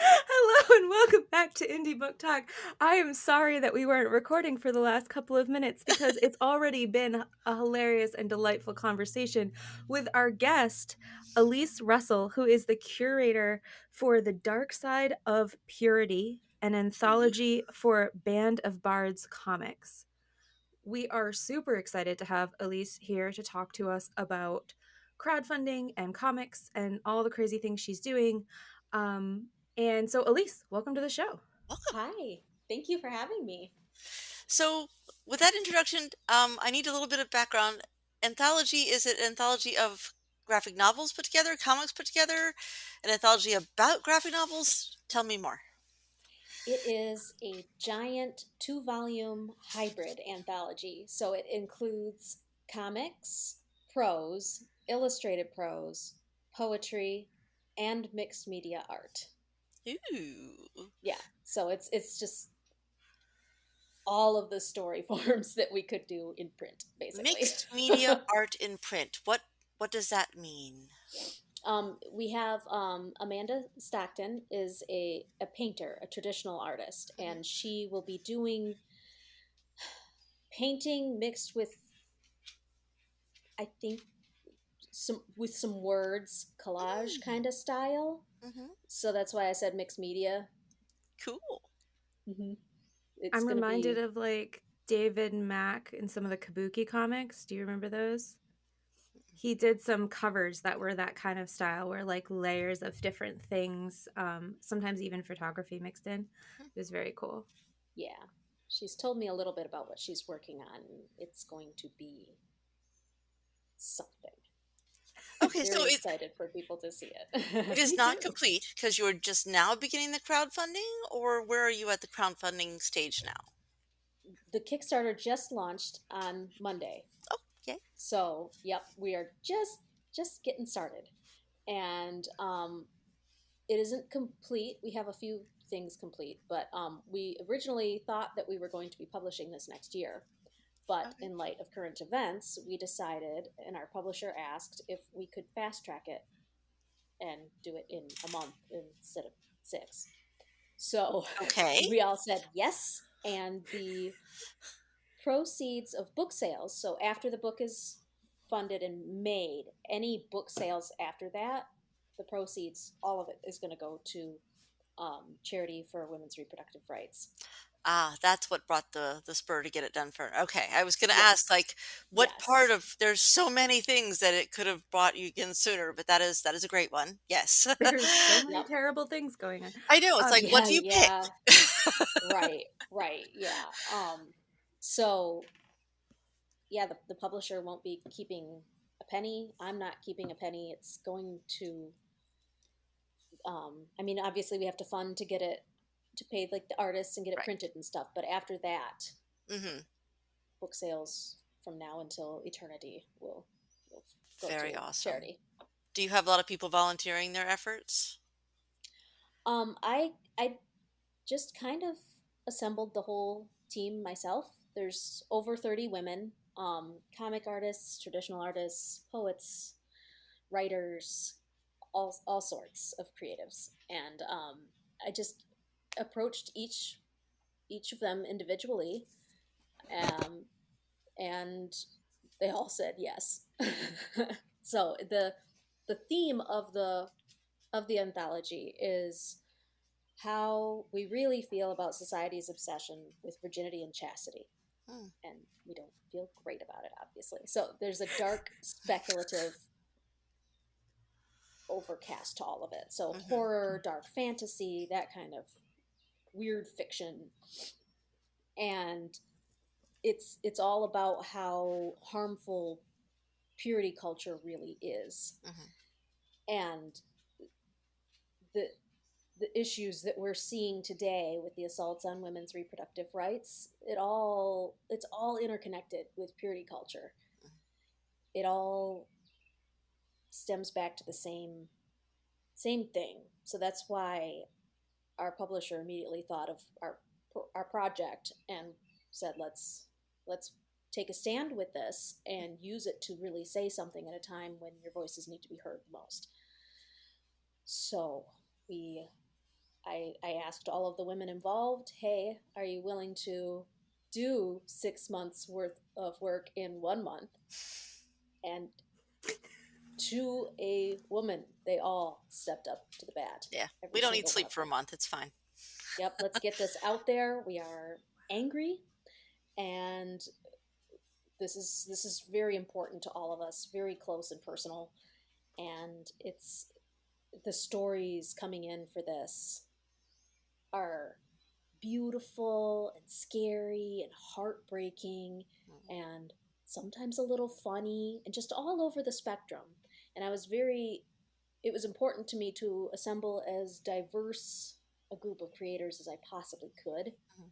Hello and welcome back to Indie Book Talk. I am sorry that we weren't recording for the last couple of minutes because it's already been a hilarious and delightful conversation with our guest, Elysse Russell, who is the curator for The Dark Side of Purity, an anthology for Band of Bards comics. We are super excited to have Elysse here to talk to us about crowdfunding and comics and all the crazy things she's doing. And so, Elysse, welcome to the show. Welcome. Hi, thank you for having me. So, with that introduction, I need a little bit of background. Anthology is an anthology of graphic novels put together, comics put together, an anthology about graphic novels. Tell me more. It is a giant 2-volume hybrid anthology, so it includes comics, prose, illustrated prose, poetry, and mixed media art. Ooh. Yeah, so it's just all of the story forms that we could do in print, basically. Mixed media art in print. What does that mean? We have Amanda Stockton is a painter, a traditional artist, Mhm. and she will be doing painting mixed with, I think, some words, collage Mm. kind of style. Hmm. So that's why I said mixed media. Cool. hmm It's I'm gonna reminded be of like David Mack in some of the Kabuki comics. Do you remember those? He did some covers that were that kind of style where like layers of different things, sometimes even photography mixed in. It was very cool. yeah. She's told me a little bit about what she's working on. It's going to be something. Okay, so Very it excited for people to see it it. is Me not too. complete because you're just now beginning the crowdfunding, or where are you at the crowdfunding stage now? The Kickstarter just launched on Monday. Oh, yay. So, yep, we are just getting started. And it isn't complete. We have a few things complete, but we originally thought that we were going to be publishing this next year. But Okay. in light of current events, we decided, and our publisher asked if we could fast track it and do it in a month instead of 6. So Okay. we all said yes, and the proceeds of book sales, so after the book is funded and made, any book sales after that, the proceeds, all of it, is going to go to charity for women's reproductive rights. Ah, that's what brought the spur to get it done for. Okay, I was going to ask, Yes, like, what part yes. of there's so many things that it could have brought you in sooner, but that is a great one. Yes. There's so many Yep. terrible things going on. I know. It's like, what Yeah, do you pick? yeah. Right, right, yeah. So yeah, the publisher won't be keeping a penny. I'm not keeping a penny. It's going to I mean, obviously we have to fund to get it, to pay like the artists and get it Right. printed and stuff, but after that, Hmm. book sales from now until eternity will go Very to awesome. charity. Do you have a lot of people volunteering their efforts? I just kind of assembled the whole team myself. There's over 30 women, comic artists, traditional artists, poets, writers, all sorts of creatives, and I just approached each of them individually, um, and they all said yes. So the theme of the anthology is how we really feel about society's obsession with virginity and chastity, Hmm. and we don't feel great about it, obviously. So there's a dark, speculative overcast to all of it. So Hmm. horror, dark fantasy, that kind of weird fiction, and it's all about how harmful purity culture really is, Hmm. and the the issues that we're seeing today with the assaults on women's reproductive rights, it's all interconnected with purity culture. It all stems back to the same thing. So that's why our publisher immediately thought of our project and said, let's take a stand with this and use it to really say something at a time when your voices need to be heard the most. So we I asked all of the women involved, hey, are you willing to do 6 months worth of work in 1 month? And to a woman, they all stepped up to the bat, Yeah. We every don't need single one sleep of for a them. month. It's fine. Yep, let's get this out there. We are angry, and this is very important to all of us, very close and personal. And it's the stories coming in for this are beautiful and scary and heartbreaking and sometimes a little funny and just all over the spectrum. And it was important to me to assemble as diverse a group of creators as I possibly could. Mhm.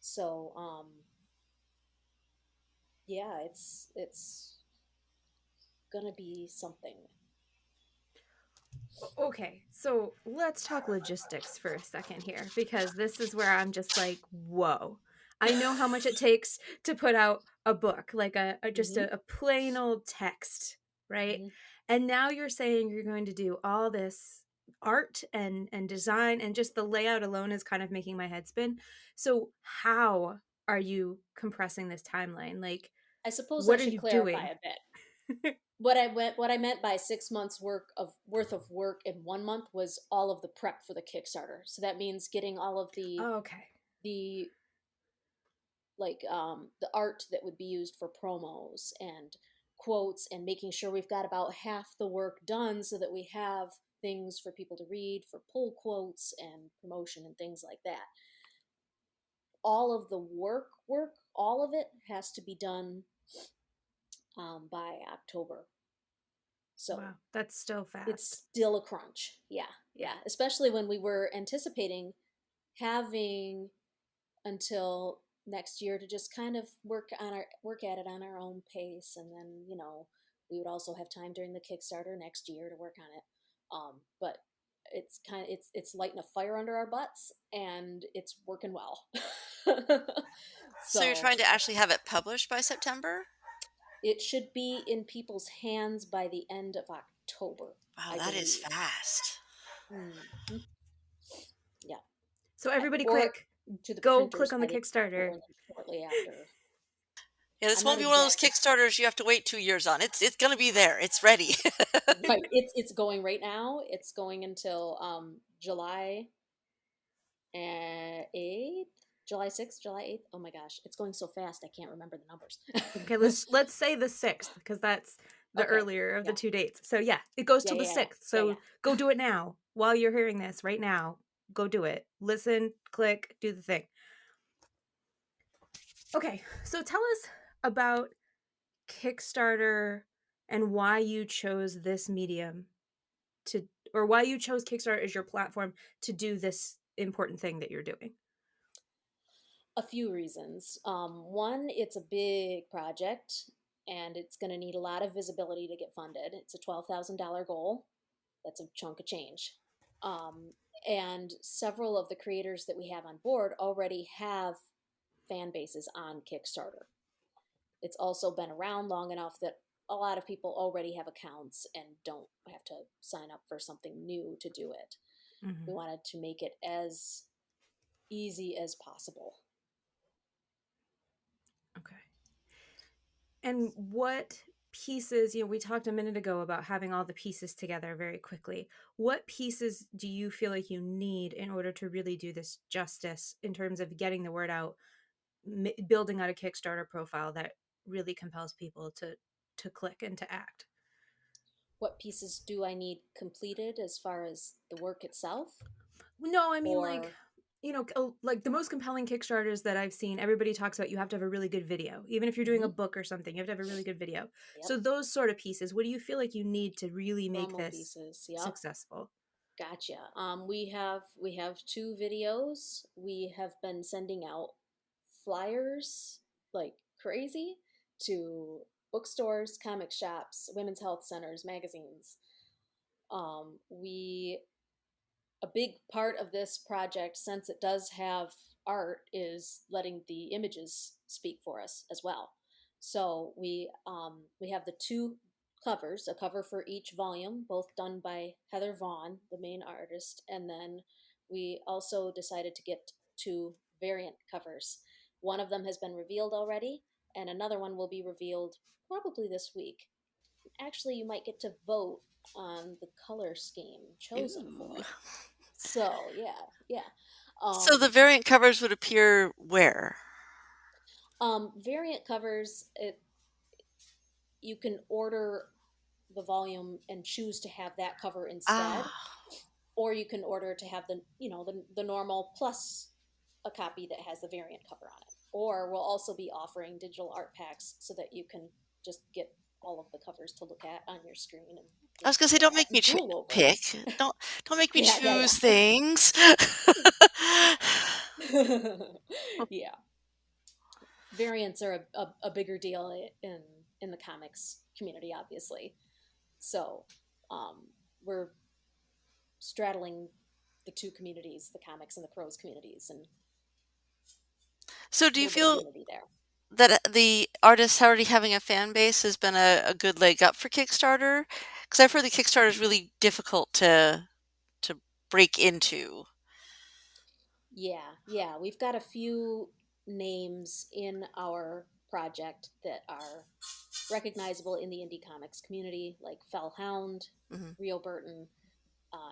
So, yeah, it's gonna be something. Okay, so let's talk logistics for a second here because this is where I'm just like, whoa. I know how much it takes to put out a book, like just Hmm. a plain old text, right? Hmm. And now you're saying you're going to do all this art and design, and just the layout alone is kind of making my head spin. So how are you compressing this timeline? Like, I suppose I what are should you clarify doing? a bit. What I meant by 6 months worth of work in 1 month was all of the prep for the Kickstarter. So that means getting all of Okay. the the art that would be used for promos and quotes, and making sure we've got about half the work done so that we have things for people to read for pull quotes and promotion and things like that. All of the work, all of it has to be done by October. So Wow, that's still it's fast. still a crunch. Yeah, yeah. Especially when we were anticipating having until next year to just kind of work at it on our own pace, and then we would also have time during the Kickstarter next year to work on it. But it's lighting a fire under our butts, and it's working well. So you're So trying to actually have it published by September? it should be in people's hands by the end of October, Wow, I that is believe. fast. Hmm. Yeah, So everybody or quick, to the go click printers on by the the Kickstarter. October, and then shortly after. Yeah, this I'm won't not be one of those exactly Kickstarters you have to wait 2 years on. It's gonna be there. It's ready. right. It's going right now. It's going until July 8th, July 6th, July 8th. Oh my gosh, it's going so fast I can't remember the numbers. Okay, let's say the 6th because that's the Okay. earlier of the Yeah. two dates. So yeah, it goes Yeah. till the Yeah. 6th. Yeah. So go do it now while you're hearing this right now. Go do it. Listen, click, do the thing. Okay, so tell us about Kickstarter and why you chose this medium to, or why you chose Kickstarter as your platform to do this important thing that you're doing. A few reasons. One, it's a big project and it's going to need a lot of visibility to get funded. It's a $12,000 goal. That's a chunk of change. Um, and several of the creators that we have on board already have fan bases on Kickstarter. It's also been around long enough that a lot of people already have accounts and don't have to sign up for something new to do it. We Hmm. wanted to make it as easy as possible. Okay. And what pieces, we talked a minute ago about having all the pieces together very quickly. What pieces do you feel like you need in order to really do this justice in terms of getting the word out, building out a Kickstarter profile that really compels people to click and to act? What pieces do I need completed as far as the work itself? No, I mean like, Or, like the most compelling Kickstarters that I've seen, everybody talks about you have to have a really good video. Even if you're doing a mhm, book or something, you have to have a really good video. yep, So those sort of pieces, what do you feel like you need to really make promo this pieces, yep. successful? Gotcha. We have two videos. We have been sending out flyers like crazy to bookstores, comic shops, women's health centers, magazines. We A big part of this project, since it does have art, is letting the images speak for us as well. So we have the two covers, a cover for each volume, both done by Heather Vaughn, the main artist, and then we also decided to get 2 variant covers. One of them has been revealed already, and another one will be revealed probably this week. Actually, you might get to vote on the color scheme chosen for Ooh. it. So yeah. So the Um, variant covers would appear where? Variant covers, you can order the volume and choose to have that cover instead, Ah, or you can order to have the normal plus a copy that has the variant cover on it. Or we'll also be offering digital art packs so that you can just get all of the covers to look at on your screen and I just was gonna say, stare don't at make me and drool over. pick. Don't make me choose Yeah. things. Yeah. Variants are a bigger deal in the comics community, obviously. So we're straddling the 2 communities, the comics and the prose communities, and So a do you little bit of feel unity there. that the artists already having a fan base has been a good leg up for Kickstarter? Because I've heard the Kickstarter is really difficult to break into. Yeah. We've got a few names in our project that are recognizable in the indie comics community, like Fellhound, Hmm. Rio Burton,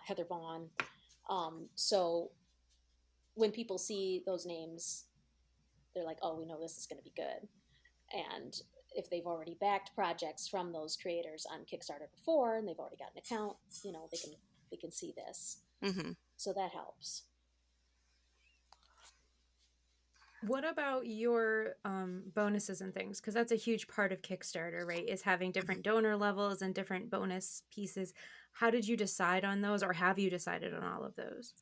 Heather Vaughn. So when people see those names, they're like, "Oh, we know this is going to be good." And if they've already backed projects from those creators on Kickstarter before and they've already got an account, they can see this. Hmm. So that helps. What about your bonuses and things? Because that's a huge part of Kickstarter, right? Is having different donor levels and different bonus pieces. How did you decide on those, or have you decided on all of those?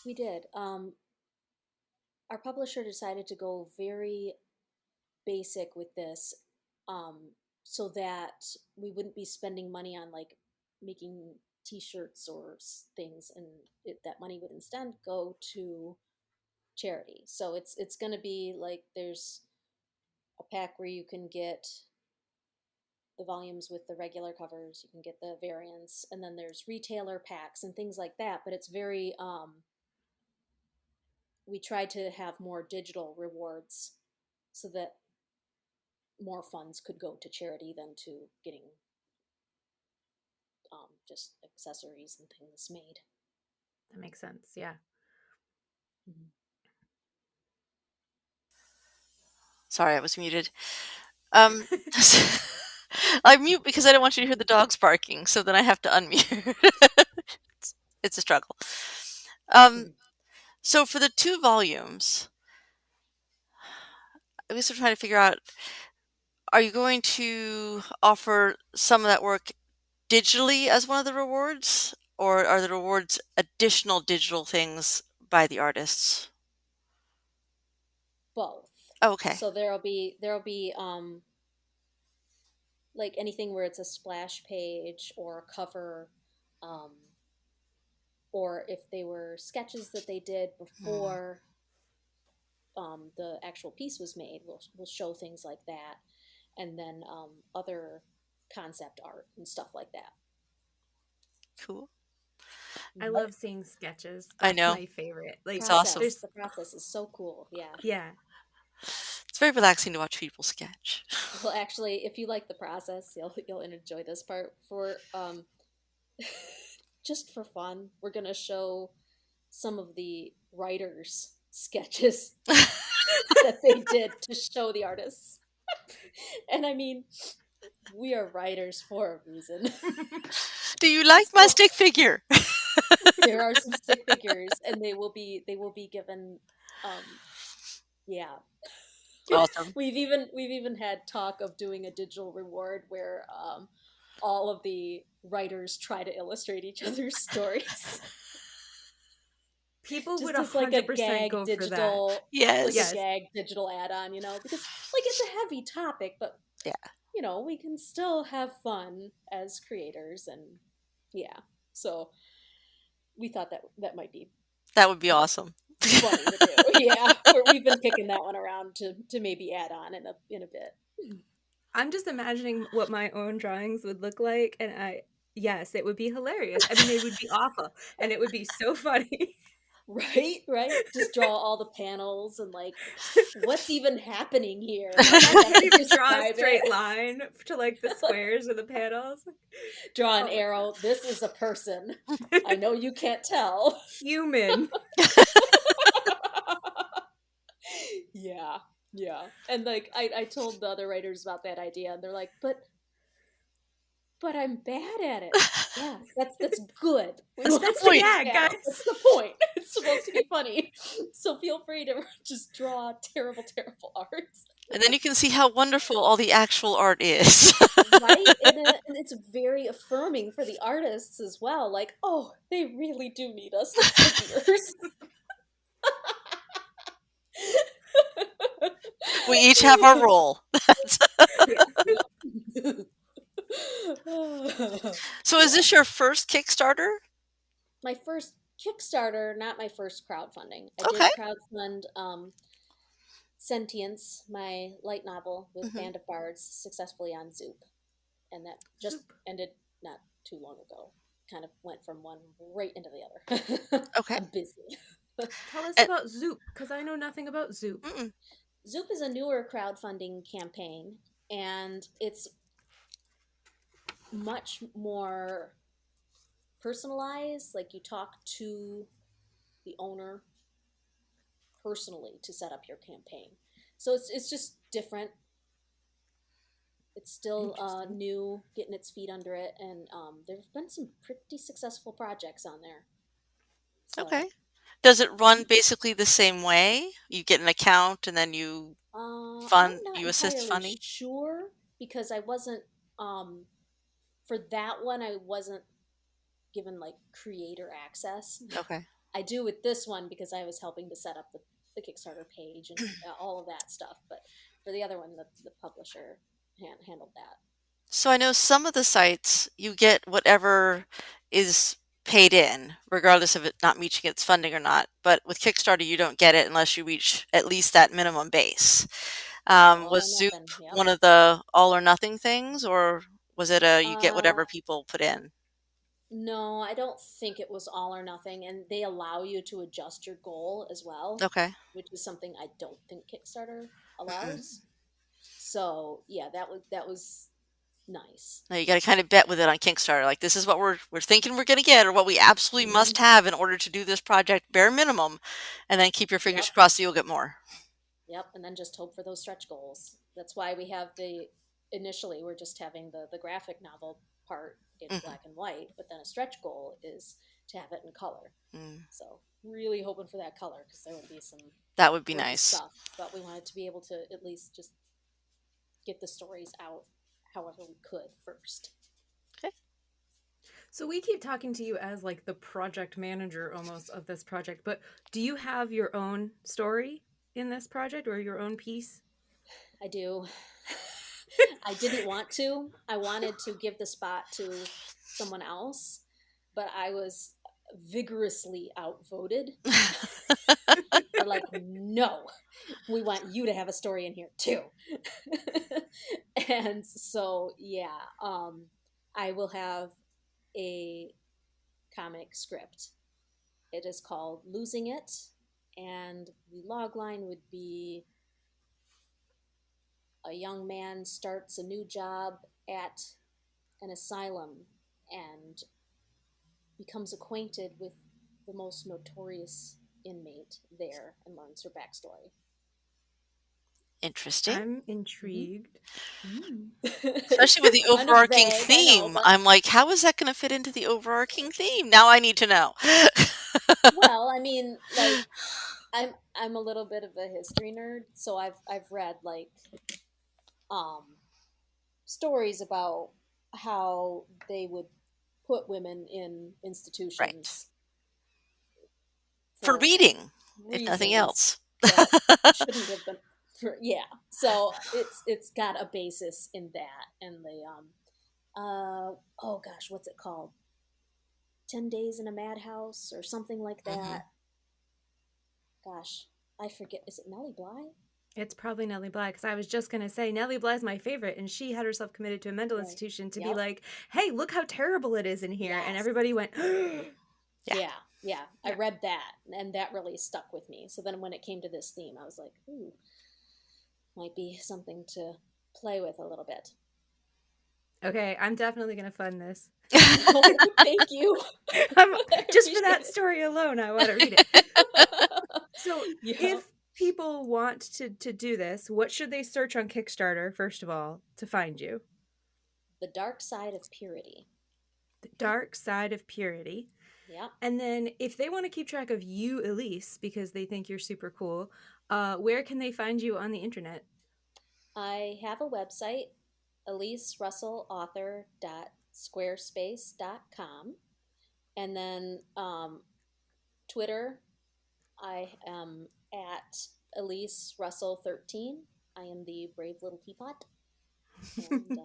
We did. Our publisher decided to go very basic with this, um, so that we wouldn't be spending money on like making T-shirts or things, and that money would instead go to charity. So it's going to be like there's a pack where you can get the volumes with the regular covers, you can get the variants, and then there's retailer packs and things like that. But it's very we tried to have more digital rewards so that more funds could go to charity than to getting just accessories and things made. That makes sense. Yeah. Mhm. Sorry, I was muted. Um, I mute because I don't want you to hear the dogs barking, so then I have to unmute. It's a struggle. Um, so for the 2 volumes, I guess I'm trying to figure out, are you going to offer some of that work digitally as one of the rewards, or are the rewards additional digital things by the artists? Both. Oh, okay. So there'll be like anything where it's a splash page or a cover, um, or if they were sketches that they did Hmm. before the actual piece was made, we'll show things like that, and then other concept art and stuff like that. Cool. I Mm-hmm. love seeing sketches. I That's know. my favorite. It's Like, awesome. Process. there's, The process is so cool. Yeah. yeah. It's very relaxing to watch people sketch. Well, actually, if you like the process, you'll enjoy this part. For just for fun, we're gonna show some of the writers' sketches that they did to show the artists. And I mean, we are writers for a reason. Do you like my So stick figure? there are some stick figures, and they will be given. Um, yeah, Awesome. we've even had talk of doing a digital reward where all of the writers try to illustrate each other's stories. People would Just as like a 100% gag go for that. digital like a Yes. Yes. gag digital add-on, because like it's a heavy topic, but Yeah, we can still have fun as creators. And yeah, so we thought that might be that would be awesome. funny to do. Yeah, we've been kicking that one around to maybe add on in a bit. I'm just imagining what my own drawings would look like, and yes, it would be hilarious. I mean, it would be awful, and it would be so funny. Right, right. Just draw all the panels and like, what's even happening here? Like, Like, I I gotta can't even draw a describe straight it. line to, like, the Like, squares or the panels. draw an Oh my arrow. This is a person. god. I know you can't tell. Human. Yeah, yeah. And like, I told the other writers about that idea, and they're like, but I'm bad at it. Yeah, that's good. We That's the want That's you the to point. be gag, bad. guys. That's the point. It's supposed to be funny. So feel free to just draw terrible, terrible art. And then you can see how wonderful all the actual art is. Right? And it's very affirming for the artists as well. Like, oh, they really do need us as figures. We each have our role. Yeah. So is Yeah. this your first Kickstarter? My first Kickstarter, not my first crowdfunding. I Okay. did crowdfund Sentience, my light novel with Hmm. Band of Bards, successfully on Zoop. And that just Zoop. ended not too long ago. Kind of went from one right into the other. Okay. I'm busy. Tell us And, about Zoop, because I know nothing about Zoop. mm-mm. Zoop is a newer crowdfunding campaign, and it's much more personalized. Like, you talk to the owner personally to set up your campaign. So it's just different. It's still Interesting. new, getting its feet under it, and there's been some pretty successful projects on there. So Okay. Does it run mhm. basically the same way? You get an account and then I'm not you assist entirely funding? sure because I wasn't um, for that one. I wasn't given like creator access. Okay. I do with this one because I was helping to set up the Kickstarter page and all of that stuff. But for the other one, the publisher handled that. So I know some of the sites you get whatever is paid in, regardless of it not reaching its funding or not. But with Kickstarter, you don't get it unless you reach at least that minimum base. All or Was Zoop nothing. Yep. one of the all or nothing things, or was it a you get Uh, whatever people put in? no, I don't think it was all or nothing, and they allow you to adjust your goal as well, Okay. which is something I don't think Kickstarter Mm-mm. allows. So yeah, that was nice. No, you got to kind of bet with it on Kickstarter. Like this is what we're thinking we're going to get, or what we absolutely Hmm. must have in order to do this project, bare minimum, and then keep your fingers Yep. crossed that you'll get more. Yep, and then just hope for those stretch goals. That's why we have the initially we're just having the graphic novel part in Hmm. black and white, but then a stretch goal is to have it in color. Mm, So really hoping for that color because there would be some that would be rough nice. stuff, but we wanted to be able to at least just get the stories out however we could first. Okay. So we keep talking to you as like the project manager almost of this project, but do you have your own story in this project or your own piece? I do. I didn't want to. I wanted to give the spot to someone else, but I was vigorously outvoted. They're like, no, we want you to have a story in here too. And so, yeah, I will have a comic script. It is called Losing It, and the log line would be a young man starts a new job at an asylum and becomes acquainted with the most notorious inmate there and learns her backstory. Interesting. I'm Mm-hmm. intrigued. Especially with the Kind of overarching vague, I know, theme. but I'm like, how is that going to fit into the overarching theme? Now I need to know. well, I mean, like I'm a little bit of a history nerd, so I've read like um stories about how they would put women in Right. institutions For for reading, if nothing reasons else. that shouldn't have been for, yeah. So it's got a basis in that and the oh gosh, what's it called? 10 Days in a Madhouse or something like Hmm. that. Gosh, I forget. Is it Nellie Bly? It's probably Nellie Bly, because I was just gonna say Nellie Bly's my favorite, and she had herself committed to a mental Right. institution to be Yep. like, "Hey, look how terrible it is in here," and Yes. everybody went, Yeah. Yeah. Yeah. I "Yeah." read that, and that really stuck with me. So then when it came to this theme, I was like, ooh, might be something to play with a little bit. Okay, I'm definitely gonna fund this. Oh, thank you. I'm, I just for appreciate that it. story alone, I want to read it. So, Yeah. if people want to do this, what should they search on Kickstarter first of all to find you? The Dark Side of Purity. The Dark Side of Purity. Yeah. And then, if they want to keep track of you, Elysse, because they think you're super cool, where can they find you on the internet? I have a website, ElysseRussellAuthor.squarespace.com. And then Twitter, I am at Elysse Russell 13. I am the brave little teapot. And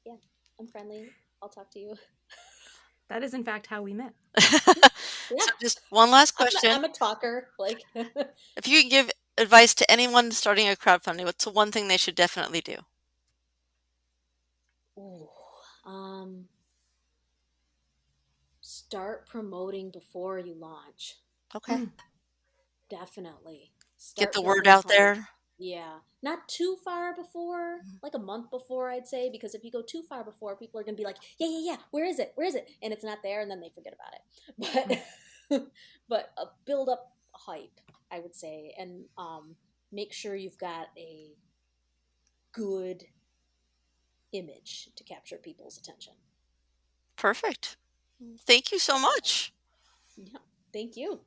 yeah, I'm friendly. I'll talk to you. That is, in fact, how we met. Yeah, So just one last I'm question. a talker. Like, If you could give advice to anyone starting a crowdfunding, what's the one thing they should definitely do? ooh, um, start promoting before you launch. Okay. Mm. Definitely. Get the Start word building out hype. there. Yeah. Not too far before, Mhm. like a month before, I'd say, because if you go too far before, people are going to be like, yeah, yeah, yeah, where is it? Where is it? And it's not there, and then they forget about Mm. it. But build up hype, I would say, and make sure you've got a good image to capture people's attention. Perfect. Thank you so much. Yeah. Thank you.